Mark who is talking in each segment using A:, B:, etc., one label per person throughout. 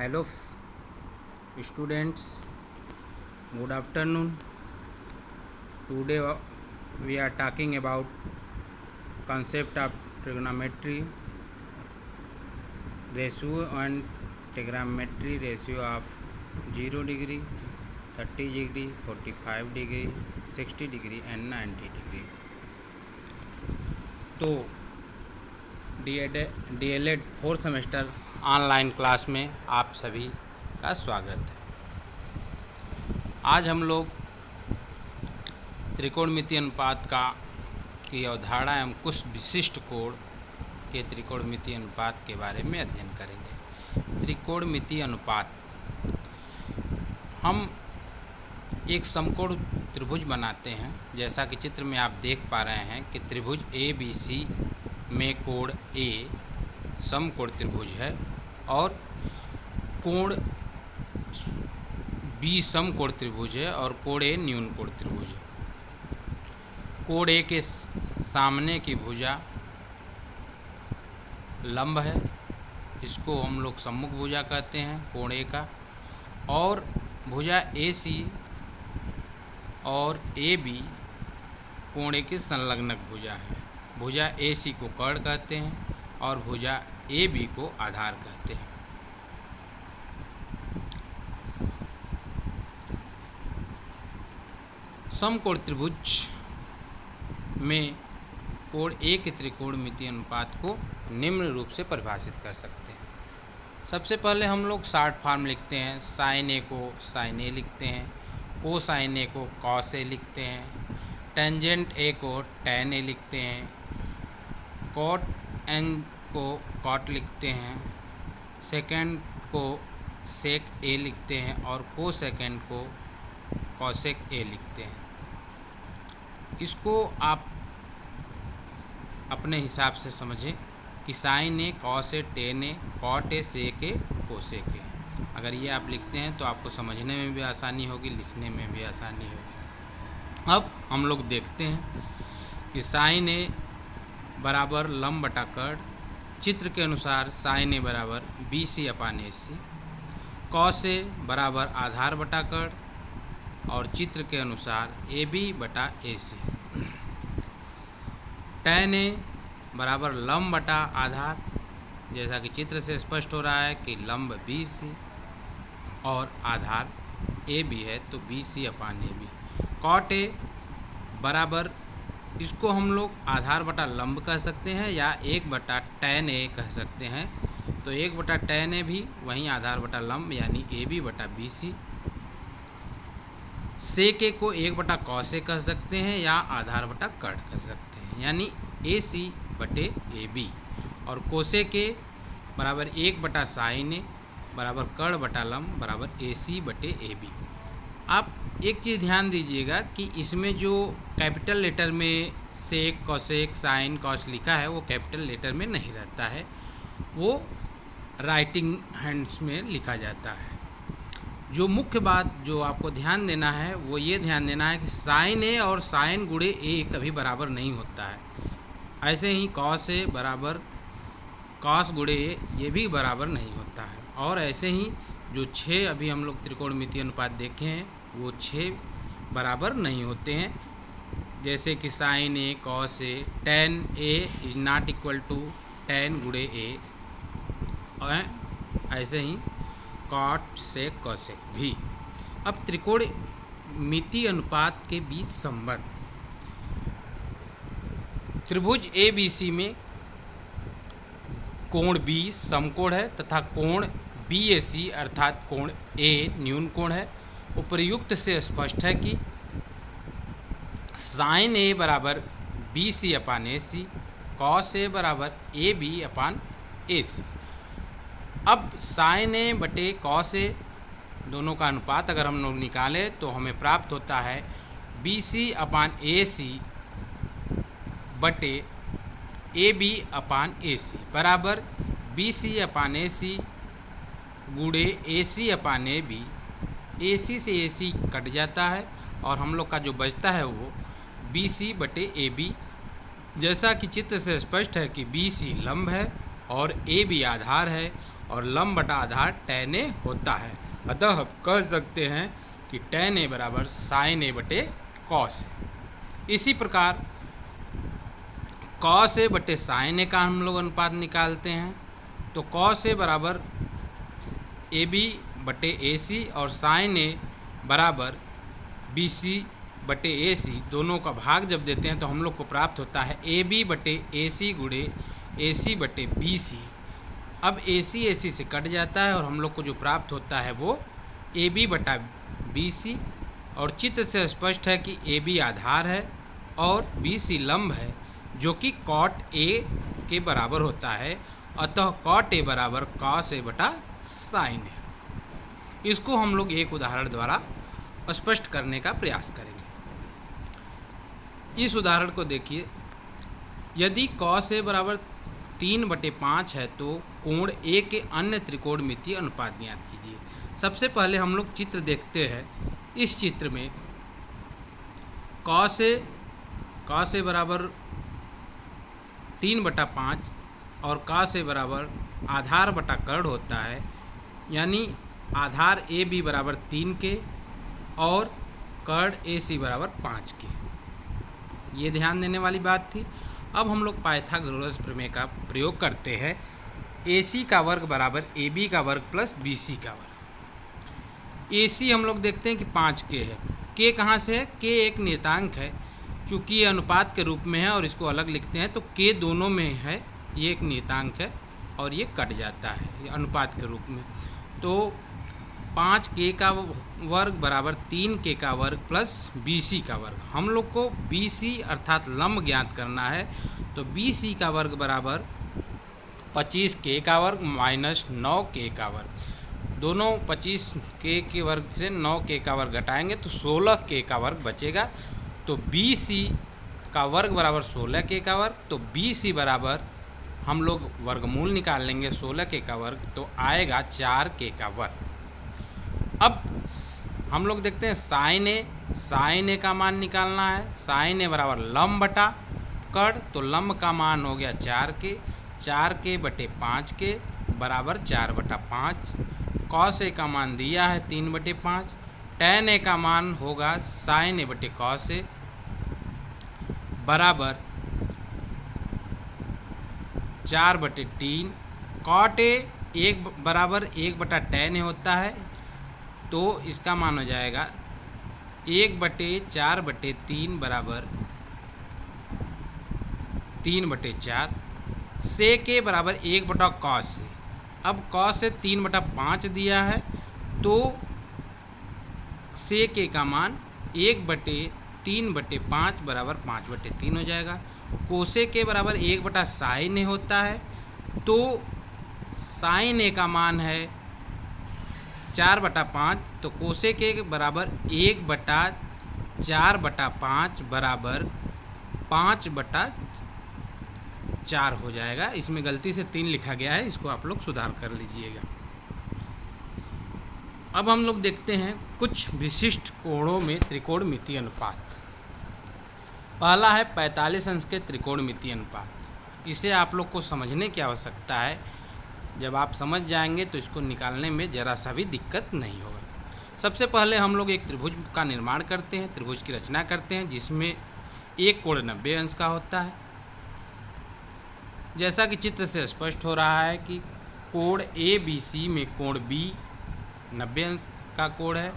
A: Hello students, good afternoon. Today we are talking about concept of trigonometry, ratio and trigonometry ratio of 0 degree, 30 degree, 45 degree, 60 degree and 90 degree. तो DLED 4 semester online class में आप सभी का स्वागत है। आज हम लोग त्रिकोणमितीय अनुपात की अवधारणा एवं कुछ विशिष्ट कोण के त्रिकोणमितीय अनुपात के बारे में अध्ययन करेंगे। त्रिकोणमितीय अनुपात, हम एक समकोण त्रिभुज बनाते हैं। जैसा कि चित्र में आप देख पा रहे हैं कि त्रिभुज ABC में कोण A समकोण त्रिभुज है और कोण B समकोण त्रिभुज है और कोण A न्यून कोण त्रिभुज है। कोण A के सामने की भुजा लंब है, इसको हम लोग सम्मुख भुजा कहते हैं कोण A का, और भुजा AC और AB कोण A की संलग्नक भुजा है। भुजा AC को कर्ण कहते हैं और भुजा AB को आधार कहते हैं। समकोण त्रिभुज में कोण A के त्रिकोणमितीय अनुपात को निम्न रूप से परिभाषित कर सकते हैं। सबसे पहले हम लोग शॉर्ट फॉर्म लिखते हैं। साइन A को साइन A लिखते हैं, कोसाइन A को कॉस A लिखते हैं, टेंजेंट A को टैन A लिखते हैं, कॉट N को कॉट लिखते हैं, सेकेंड को सेक A लिखते हैं और कोसेकेंड को कॉसेक A लिखते हैं। इसको आप अपने हिसाब से समझें कि sine A, cos A, tan A, cot A, sec A, cosec A। अगर ये आप लिखते हैं तो आपको समझने में भी आसानी होगी, लिखने में भी आसानी होगी। अब हम लोग देखते हैं कि साइन A बराबर लंब बटा कर्ण, चित्र के अनुसार साइन A बराबर BC upon AC, cos A बराबर आधार बटा कर्ण और चित्र के अनुसार AB बटा AC, टैन A बराबर लंब बटा आधार, जैसा कि चित्र से स्पष्ट हो रहा है कि लंब BC और आधार AB है तो BC upon AB। Cot A बराबर, इसको हम लोग आधार बटा लंब कह सकते हैं या 1 बटा टैन A कह सकते हैं। तो 1 बटा टैन A भी वहीं आधार बटा लंब यानी AB बटा BC। सेक A को 1 बटा कॉस A कह सकते हैं या आधार बटा कर्ण कह सकते हैं यानी AC बटे AB। और कोसेक A बराबर 1 बटा साइन A बराबर कर्ण बटा लंब बराबर AC बटे AB। आप एक चीज़ ध्यान दीजिएगा कि इसमें जो कैपिटल लेटर में सेक, कॉसेक, साइन, कॉस लिखा है वो कैपिटल लेटर में नहीं रहता है, वो राइटिंग हैंड्स में लिखा जाता है। जो मुख्य बात जो आपको ध्यान देना है वो ये ध्यान देना है कि साइन A और साइन गुणे A कभी बराबर नहीं होता है। ऐसे ही कॉस A बराबर कॉस गुणे A ये भी बराबर नहीं होता है। और ऐसे ही जो 6 अभी हम लोग त्रिकोणमितीय अनुपात देखे हैं वो 6 बराबर नहीं होते हैं। जैसे कि sine A, cos A, tan A is not equal to tan गुणे A, और ऐसे ही कॉट सेक कॉसेक भी। अब त्रिकोणमितीय अनुपात के बीच संबंध। त्रिभुज ABC में कोण B समकोण है तथा कोण BAC अर्थात कोण A न्यून कोण है। उपर्युक्त से स्पष्ट है कि साइन A बराबर BC upon AC, cos A बराबर AB अपान AC। अब साइन A बटे कॉस A दोनों का अनुपात अगर हम लोग निकालें तो हमें प्राप्त होता है BC अपान AC बटे AB अपान AC बराबर BC अपान AC गुणे AC अपान AB। AC से AC कट जाता है और हम लोग का जो बचता है वो BC बटे AB। जैसा कि चित्र से स्पष्ट है कि BC लंब है और AB आधार है और लंब बटा आधार tan a होता है। अतः हम कह सकते हैं कि tan a बराबर sin a बटे cos a। इसी प्रकार cos a बटे sin a का हम लोग अनुपात निकालते हैं, तो cos a बराबर AB बटे AC और sin a बराबर BC बटे AC, दोनों का भाग जब देते हैं तो हम लोग को प्राप्त होता है AB बटे AC गुणे AC बटे BC। अब AC AC से कट जाता है और हम लोग को जो प्राप्त होता है वो AB बटा BC, और चित्र से स्पष्ट है कि AB आधार है और BC लंब है, जो कि cot A के बराबर होता है। अतः cot A बराबर cos A बटा sin A। इसको हम लोग एक उदाहरण द्वारा स्पष्ट करने का प्रयास करेंगे। इस उदाहरण को देखिए, यदि cos A बराबर 3/5 है तो कोण A के अन्य त्रिकोणमितीय अनुपात ज्ञात कीजिए। सबसे पहले हम लोग चित्र देखते हैं। इस चित्र में cos A बराबर 3/5 और cos A बराबर आधार बटा कर्ण होता है, यानी आधार AB बराबर 3 के और कर्ण AC बराबर 5 के। ये ध्यान देने वाली बात थी। अब हम लोग पाइथागोरस प्रमेय का प्रयोग करते हैं। AC का वर्ग बराबर AB का वर्ग प्लस BC का वर्ग। AC हम लोग देखते हैं कि 5 के है। K कहाँ से है? K एक नियतांक है, चूँकि ये अनुपात के रूप में है और इसको अलग लिखते हैं तो K दोनों में है, ये एक नियतांक है और ये कट जाता है ये अनुपात के रूप में। तो 5K का वर्ग बराबर 3K का वर्ग प्लस BC का वर्ग। हम लोग को BC अर्थात लंब ज्ञात करना है, तो BC का वर्ग बराबर 25K का वर्ग माइनस 9K का वर्ग। दोनों 25K के वर्ग से 9K का वर्ग घटाएंगे तो 16K का वर्ग बचेगा। तो BC का वर्ग बराबर 16K का वर्ग, तो BC बराबर हम लोग वर्गमूल निकाल लेंगे 16K का वर्ग, तो आएगा 4K का वर्ग। अब हम लोग देखते हैं साइन ए का मान निकालना है। साइन ए बराबर लंब बटा कर्ण, तो लंब का मान हो गया 4K बटे 5K बराबर 4/5। कॉस ए का मान दिया है 3/5। tan ए का मान होगा साइन ए बटे कॉस ए बराबर 4/3। कॉट ए एक बराबर 1/tan ए होता है, तो इसका मान हो जाएगा 1/4/3 बराबर 3/4। सेक ए बराबर 1/cos ए। अब cos ए 3/5 दिया है, तो सेक ए का मान 1/3/5 बराबर 5/3 हो जाएगा। कोसेक ए बराबर 1/sin ए होता है, तो साइन ए का मान है 4/5, तो कोसेक ए बराबर 1/4/5 बराबर 5/4 हो जाएगा। इसमें गलती से 3 लिखा गया है, इसको आप लोग सुधार कर लीजिएगा। अब हम लोग देखते हैं कुछ विशिष्ट कोणों में त्रिकोणमितीय अनुपात। पहला है 45 अंश के त्रिकोणमितीय अनुपात। इसे आप लोग को समझने की आवश्यकता है। जब आप समझ जाएंगे तो इसको निकालने में ज़रा सा भी दिक्कत नहीं होगा। सबसे पहले हम लोग एक त्रिभुज का निर्माण करते हैं, त्रिभुज की रचना करते हैं, जिसमें एक कोण 90 अंश का होता है। जैसा कि चित्र से स्पष्ट हो रहा है कि कोण ABC में कोण B 90 अंश का कोण है,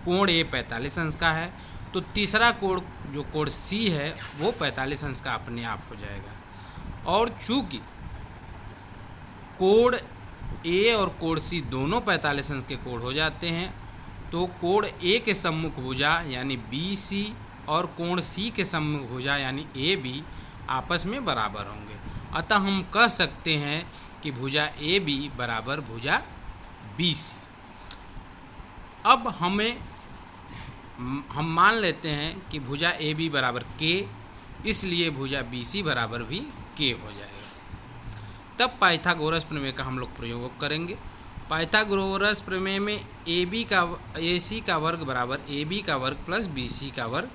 A: कोण A 45 अंश का है, तो तीसरा कोण जो कोण C है वो 45 अंश का अपने आप हो जाएगा। और चूँकि कोण A और कोण C दोनों 45 अंश के कोण हो जाते हैं, तो कोण A के सम्मुख भुजा यानी BC और कोण C के सम्मुख भुजा यानी AB आपस में बराबर होंगे। अतः हम कह सकते हैं कि भुजा AB बराबर भुजा BC। अब हम मान लेते हैं कि भुजा AB बराबर K, इसलिए भुजा BC बराबर भी K हो जाएगा। तब पाइथागोरस प्रमेय का हम लोग प्रयोग करेंगे। पाइथागोरस प्रमेय में AC का वर्ग बराबर AB का वर्ग प्लस BC का वर्ग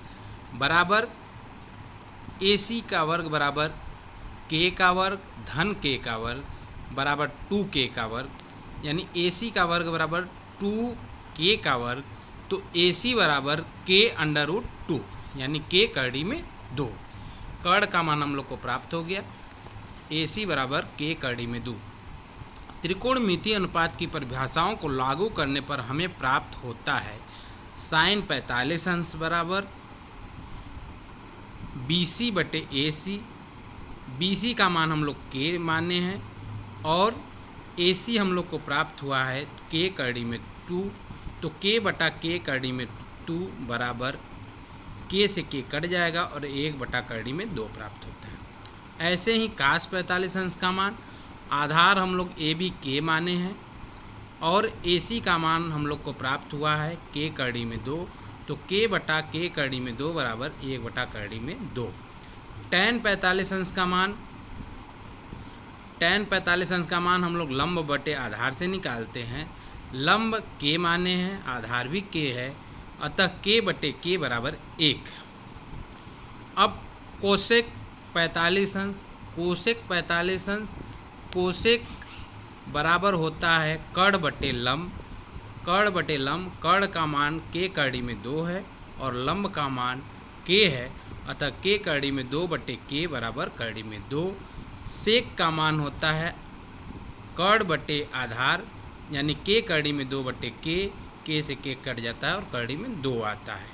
A: बराबर AC का वर्ग बराबर K का वर्ग धन K का वर्ग बराबर 2K का वर्ग यानी AC का वर्ग बराबर 2K का वर्ग, तो AC बराबर K√2 यानी K करड़ी में 2। कर्ण का मान हम लोग को प्राप्त हो गया, AC बराबर K करड़ी में 2। त्रिकोणमितीय अनुपात की परिभाषाओं को लागू करने पर हमें प्राप्त होता है sin 45 अंश बराबर BC बटे AC। BC का मान हम लोग K माने हैं और AC हम लोग को प्राप्त हुआ है K करड़ी में 2, तो K बटा K करड़ी में 2 बराबर K से K कट जाएगा और 1 बटा करड़ी में 2 प्राप्त होता है। ऐसे ही cos 45 अंश का मान, आधार हम लोग AB K माने हैं और AC का मान हम लोग को प्राप्त हुआ है K करड़ी में 2, तो K बटा K करड़ी में 2 बराबर 1 बटा करड़ी में 2। tan 45 अंश का मान हम लोग लंब बटे आधार से निकालते हैं। लंब K माने हैं, आधार भी K है, अतः K बटे K बराबर 1। अब कोसेक 45 अंश, कोसेक बराबर होता है कर्ण बटे लंब। कर्ण का मान K करड़ी में 2 है और लंब का मान K है, अतः K करड़ी में 2 बटे K बराबर करड़ी में 2। सेक का मान होता है कर्ण बटे आधार, यानी K करड़ी में 2 बटे K से K कट जाता है और करड़ी में 2 आता है।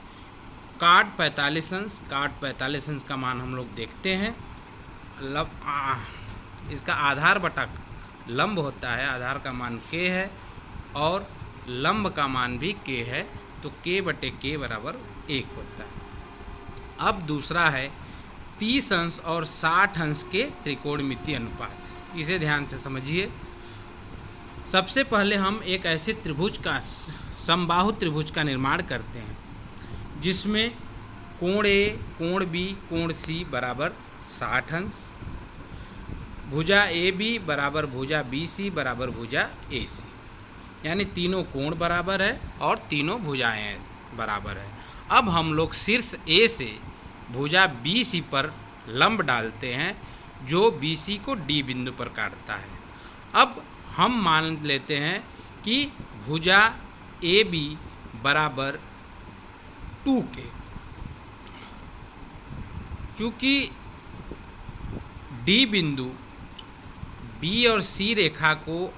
A: काट 45 अंश का मान हम लोग देखते हैं, इसका आधार बटा लंब होता है, आधार का मान K है और लंब का मान भी K है, तो K बटे K बराबर 1 होता है। अब दूसरा है 30 अंश और 60 अंश के त्रिकोणमितीय अनुपात, इसे ध्यान से समझिए। सबसे पहले हम एक ऐसे त्रिभुज का, समबाहु त्रिभुज का निर्माण करते हैं जिसमें कोण A, कोण B, कोण C बराबर 60 अंश, भुजा AB बराबर भुजा BC बराबर भुजा AC, यानी तीनों कोण बराबर है और तीनों भुजाएं बराबर है। अब हम लोग शीर्ष A से भुजा BC पर लंब डालते हैं जो BC को D बिंदु पर काटता है। अब हम मान लेते हैं कि भुजा AB बराबर 2K, चूँकि D बिंदु B और C रेखा को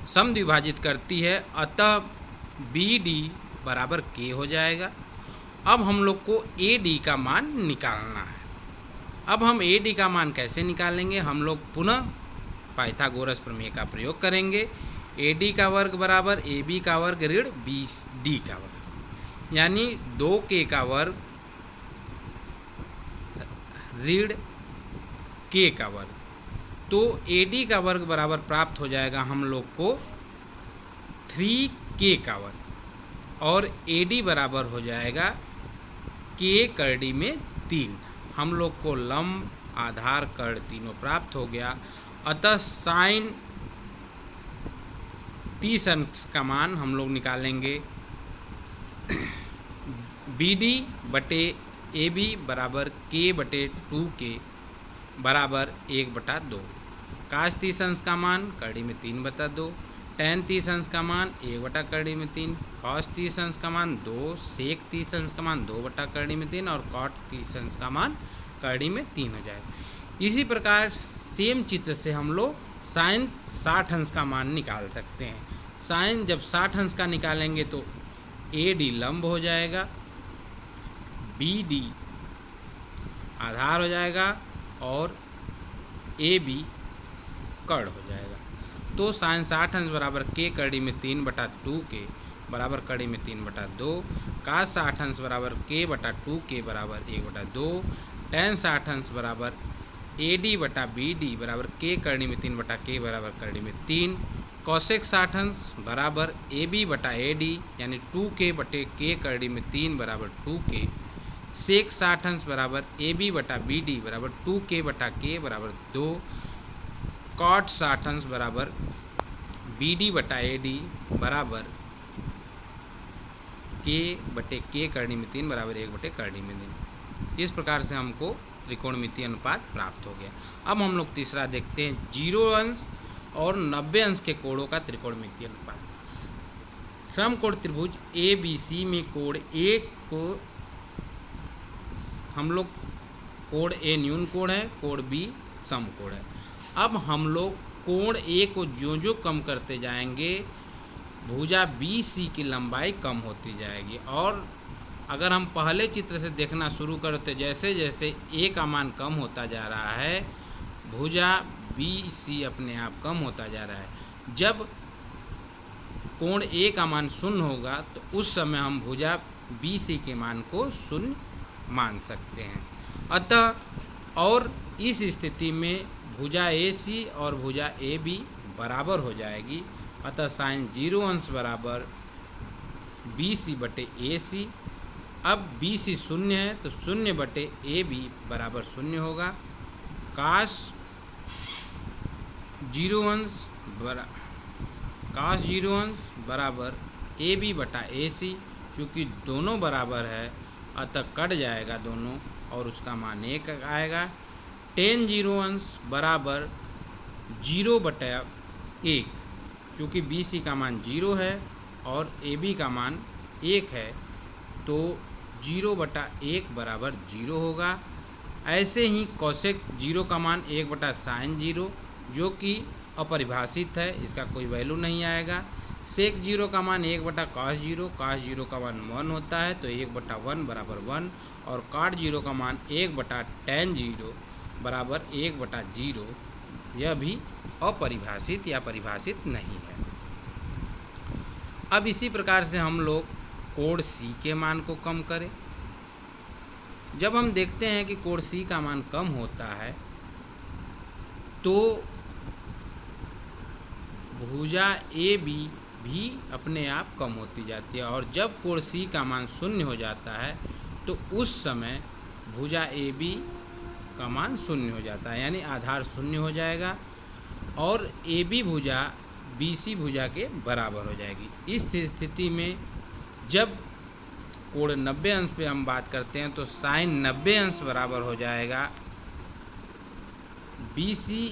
A: समद्विभाजित करती है, अतः BD बराबर K हो जाएगा। अब हम लोग को AD का मान निकालना है। अब हम AD का मान कैसे निकालेंगे? हम लोग पुनः पाइथागोरस प्रमेय का प्रयोग करेंगे। AD का वर्ग बराबर AB का वर्ग ऋण BD का वर्ग, यानी 2K का वर्ग ऋण K का वर्ग, तो AD का वर्ग बराबर प्राप्त हो जाएगा हम लोग को 3K का वर्ग और AD बराबर हो जाएगा K करड़ी में 3। हम लोग को लंब, आधार, कर्ण तीनों प्राप्त हो गया, अतः साइन 30 अंश का मान हम लोग निकालेंगे BD बटे AB बराबर K बटे 2K बराबर 1/2। काश 30 अंश का मान करड़ी में 3/2, tan 30 अंश का मान 1/करड़ी में 3, cos 30 अंश का मान 2, sec 30 अंश का मान 2/करड़ी में 3 और cot 30 अंश का मान करड़ी में 3 हो जाएगा। इसी प्रकार सेम चित्र से हम लोग साइन 60 अंश का मान निकाल सकते हैं। साइन जब 60 अंश का निकालेंगे तो AD लंब हो जाएगा, BD आधार हो जाएगा और AB कर्ण हो जाएगा। तो साइन 60 अंश बराबर K करड़ी में 3/2K बराबर करड़ी में 3/2, कास 60 अंश बराबर K बटा 2K बराबर 1/2, tan 60 अंश बराबर AD बटा BD बराबर K करड़ी में 3/K बराबर करड़ी में 3, कौशिक 60 अंश बराबर AB बटा AD यानी 2K बटे K करड़ी में 3 बराबर 2K, सेक 60 अंश बराबर AB बटा BD बराबर 2K बटा K बराबर 2, कॉट 60 अंश बराबर BD बटा AD बराबर K बटे K करड़ी में 3 बराबर 1/करड़ी में 3। इस प्रकार से हमको त्रिकोणमितीय अनुपात प्राप्त हो गया। अब हम लोग तीसरा देखते हैं, 0 अंश और 90 अंश के कोणों का त्रिकोणमितीय अनुपात। समकोण त्रिभुज ए बी सी में कोण ए को हम लोग कोण ए न्यून कोण है, कोण बी समकोण है। अब हम लोग कोण ए को ज्यों ज्यों कम करते जाएंगे भुजा बी सी की लंबाई कम होती जाएगी। और अगर हम पहले चित्र से देखना शुरू करते जैसे जैसे ए का मान कम होता जा रहा है भुजा बी सी अपने आप कम होता जा रहा है। जब कोण ए का मान शून्य होगा तो उस समय हम भुजा बी सी के मान को शून्य मान सकते हैं। अतः और इस स्थिति में भुजा ए सी और भुजा ए बी बराबर हो जाएगी। अतः साइन 0 अंश बराबर बी सी बटे ए सी। अब बी सी शून्य है तो 0 बटे ए बी बराबर 0 होगा। काश 0 अंश बराबर ए बी बटा ए सी। चूँकि दोनों बराबर है अतः कट जाएगा दोनों और उसका मान 1 आएगा। tan 0 अंश बराबर 0 बटा 1। क्योंकि बी सी का मान 0 है और ए बी का मान 1 है तो 0 बटा 1 बराबर 0 होगा। ऐसे ही कोसेक 0 का मान 1 बटा साइन 0 जो कि अपरिभाषित है, इसका कोई वैल्यू नहीं आएगा। सेक 0 का मान 1 बटा कॉस 0, कॉस 0 का मान 1 होता है तो 1 बटा 1 बराबर 1। और काट 0 का मान 1 बटा tan 0 बराबर 1 बटा 0। यह भी अपरिभाषित या परिभाषित नहीं है। अब इसी प्रकार से हम लोग कोण सी के मान को कम करें। जब हम देखते हैं कि कोण सी का मान कम होता है तो भुजा ए बी भी अपने आप कम होती जाती है। और जब कोण सी का मान 0 हो जाता है तो उस समय भुजा ए बी का मान 0 हो जाता है, यानी आधार 0 हो जाएगा और ए बी भुजा बी सी भुजा के बराबर हो जाएगी। इस स्थिति में जब कोण 90 अंश पे हम बात करते हैं तो साइन 90 अंश बराबर हो जाएगा बी सी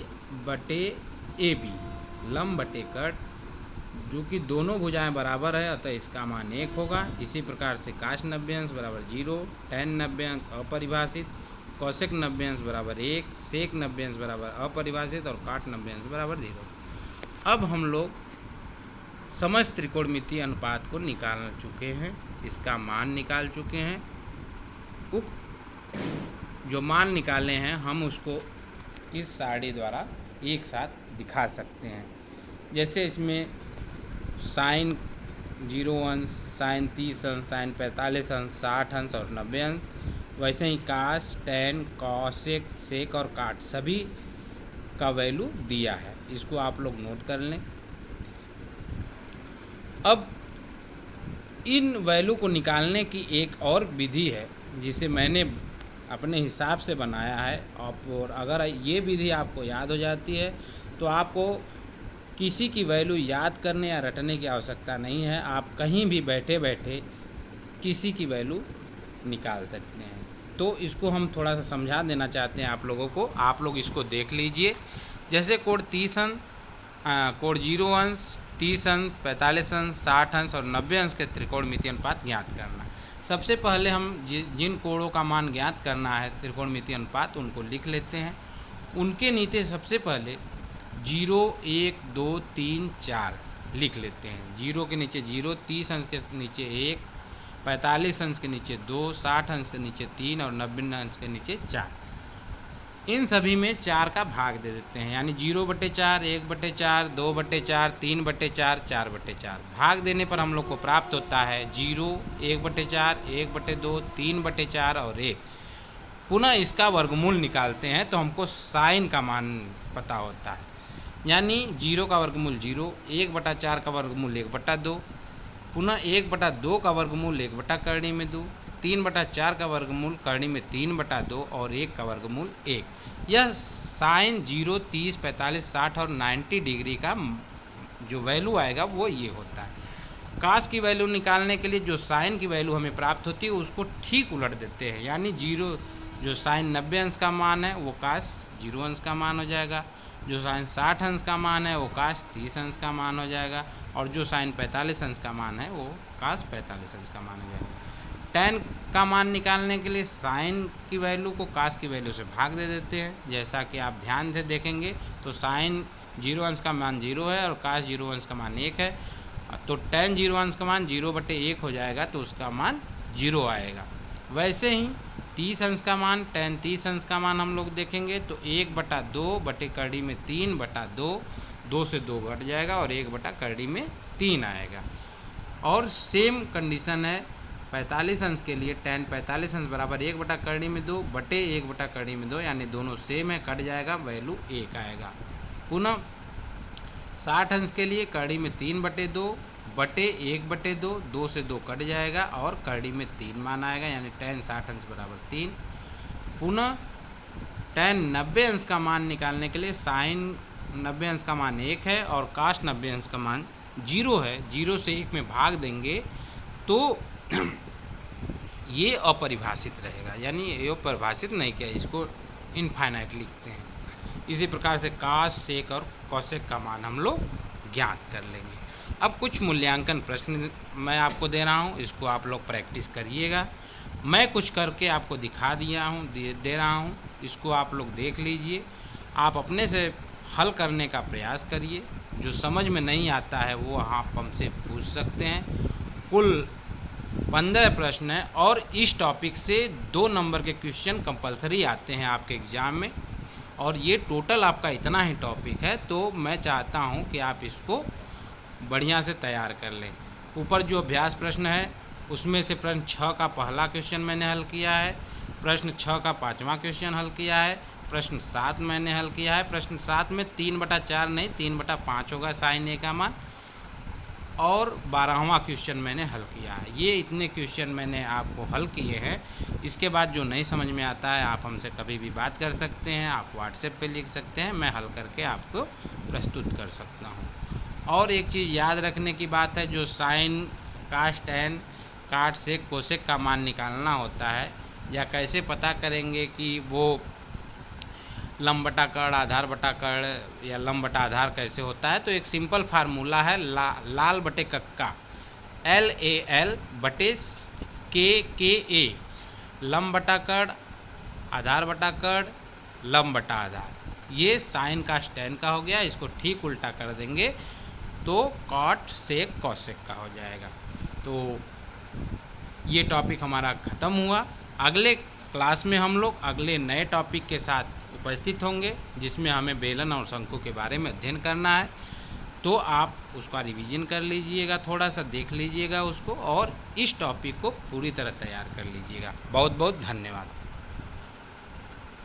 A: बटे ए बी लंब बटे कट, जो कि दोनों भुजाएं बराबर है अतः इसका मान 1 होगा। इसी प्रकार से काश 90 अंश बराबर 0, tan 90 अंश अपरिभाषित, कोसेक 90 अंश बराबर 1, सेक 90 अंश बराबर अपरिभाषित और काट 90 अंश बराबर 0। अब हम लोग समस्त त्रिकोणमितीय अनुपात को निकाल चुके हैं, इसका मान निकाल चुके हैं। जो मान निकाले हैं हम उसको इस सारणी द्वारा एक साथ दिखा सकते हैं। जैसे इसमें साइन 0 अंश, साइन 30 अंश, साइन 45 अंश, 60 अंश और 90 अंश, वैसे ही काश, टैन, कॉसेक, सेक और काट सभी का वैल्यू दिया है। इसको आप लोग नोट कर लें। अब इन वैल्यू को निकालने की एक और विधि है जिसे मैंने अपने हिसाब से बनाया है। और अगर ये विधि आपको याद हो जाती है तो आपको किसी की वैल्यू याद करने या रटने की आवश्यकता नहीं है। आप कहीं भी बैठे बैठे किसी की वैल्यू निकाल सकते हैं। तो इसको हम थोड़ा सा समझा देना चाहते हैं आप लोगों को। आप लोग इसको देख लीजिए। जैसे कोण 30 अंश, कोण 0 अंश, 30 अंश, 45 अंश, 60 अंश और 90 अंश के त्रिकोणमितीय अनुपात ज्ञात करना। सबसे पहले हम जिन कोणों का मान ज्ञात करना है त्रिकोणमितीय अनुपात उनको लिख लेते हैं। उनके नीचे सबसे पहले 0, 1, 2, 3, 4 लिख लेते हैं। 0 के नीचे 0, 30 अंश के नीचे 1, 45 अंश के नीचे 2, 60 अंश के नीचे 3 और 90 अंश के नीचे 4। इन सभी में 4 का भाग दे देते हैं, यानी 0/4, 1/4, 2/4, 3/4, 4/4। भाग देने पर हम लोग को प्राप्त होता है 0, 1/4, 1/2, 3/4 और 1। पुनः इसका वर्गमूल निकालते हैं तो हमको साइन का मान पता होता है, यानी 0 का वर्गमूल 0, 1/4 का वर्गमूल 1/2, पुनः 1/2 का वर्गमूल 1/2 में 2, 3/4 का वर्गमूल करनी में 3/2 और 1 का वर्गमूल 1। यह साइन 0, 30, 45, 60 और 90 डिग्री का जो वैल्यू आएगा वो ये होता है। कास की वैल्यू निकालने के लिए जो साइन की वैल्यू हमें प्राप्त होती है उसको ठीक उलट देते हैं, यानी 0 जो साइन 90 अंश का मान है वो कास 0 अंश का मान हो जाएगा। जो साइन 60 अंश का मान है वो काश 30 अंश का मान हो जाएगा, और जो साइन 45 अंश का मान है वो काश 45 अंश का मान हो जाएगा। tan का मान निकालने के लिए साइन की वैल्यू को काश की वैल्यू से भाग दे देते हैं। जैसा कि आप ध्यान से देखेंगे तो साइन 0 अंश का मान 0 है और काश 0 अंश का मान 1 है, तो tan 0 अंश का मान 0/1 हो जाएगा, तो उसका मान 0 आएगा। वैसे ही 30 अंश का मान, tan 30 अंश का मान हम लोग देखेंगे तो 1/2 बटे करड़ी में 3/2, 2 से 2 घट जाएगा और 1/करड़ी में 3 आएगा। और सेम कंडीशन है 45 अंश के लिए, tan 45 अंश बराबर 1/करड़ी में 2 बटे 1/करड़ी में 2, यानी दोनों सेम है, कट जाएगा, वैल्यू 1 आएगा। पुनः 60 अंश के लिए करड़ी में 3/2 बटे 1/2, 2 से 2 कट जाएगा और करड़ी में 3 मान आएगा, यानी tan 60 अंश बराबर 3। पुनः tan 90 अंश का मान निकालने के लिए साइन 90 अंश का मान 1 है और काश 90 अंश का मान 0 है, 0 से 1 में भाग देंगे तो ये अपरिभाषित रहेगा, यानी ये अपरिभाषित नहीं किया, इसको इनफाइनाइट लिखते हैं। इसी प्रकार से काश, सेक और कौशिक का मान हम लोग ज्ञात कर लेंगे। अब कुछ मूल्यांकन प्रश्न मैं आपको दे रहा हूँ, इसको आप लोग प्रैक्टिस करिएगा। मैं कुछ करके आपको दिखा दिया हूँ, दे रहा हूँ, इसको आप लोग देख लीजिए। आप अपने से हल करने का प्रयास करिए, जो समझ में नहीं आता है वो आप हमसे पूछ सकते हैं। कुल 15 प्रश्न हैं और इस टॉपिक से 2 नंबर के क्वेश्चन कंपलसरी आते हैं आपके एग्ज़ाम में, और ये टोटल आपका इतना ही टॉपिक है, तो मैं चाहता हूँ कि आप इसको बढ़िया से तैयार कर लें। ऊपर जो अभ्यास प्रश्न है उसमें से प्रश्न 6 का पहला क्वेश्चन मैंने हल किया है, प्रश्न 6 का 5वां क्वेश्चन हल किया है, प्रश्न 7 मैंने हल किया है। प्रश्न 7 में 3/4 नहीं 3/5 होगा साइन ए का मान, और 12वां क्वेश्चन मैंने हल किया है। ये इतने क्वेश्चन मैंने आपको हल किए हैं। इसके बाद जो नहीं समझ में आता है आप हमसे कभी भी बात कर सकते हैं, आप व्हाट्सएप पे लिख सकते हैं, मैं हल करके आपको प्रस्तुत कर सकता हूँ। और एक चीज़ याद रखने की बात है, जो साइन, काश, टैन, काट, सेक, कोसेक का मान निकालना होता है, या कैसे पता करेंगे कि वो लंब बटा कर्ण, आधार बटा कर्ण या लंब बटा आधार कैसे होता है, तो एक सिंपल फार्मूला है लाल बटे कक्का, LAL बटे KA, लंब बटा कर्ण, आधार बटा कर्ण, लंब बटा आधार। ये साइन का टैन का हो गया, इसको ठीक उल्टा कर देंगे तो कॉट सेक कौशिक का हो जाएगा। तो ये टॉपिक हमारा ख़त्म हुआ। अगले क्लास में हम लोग अगले नए टॉपिक के साथ उपस्थित होंगे, जिसमें हमें बेलन और शंकु के बारे में अध्ययन करना है। तो आप उसका रिवीजन कर लीजिएगा, थोड़ा सा देख लीजिएगा उसको, और इस टॉपिक को पूरी तरह तैयार कर लीजिएगा। बहुत बहुत धन्यवाद।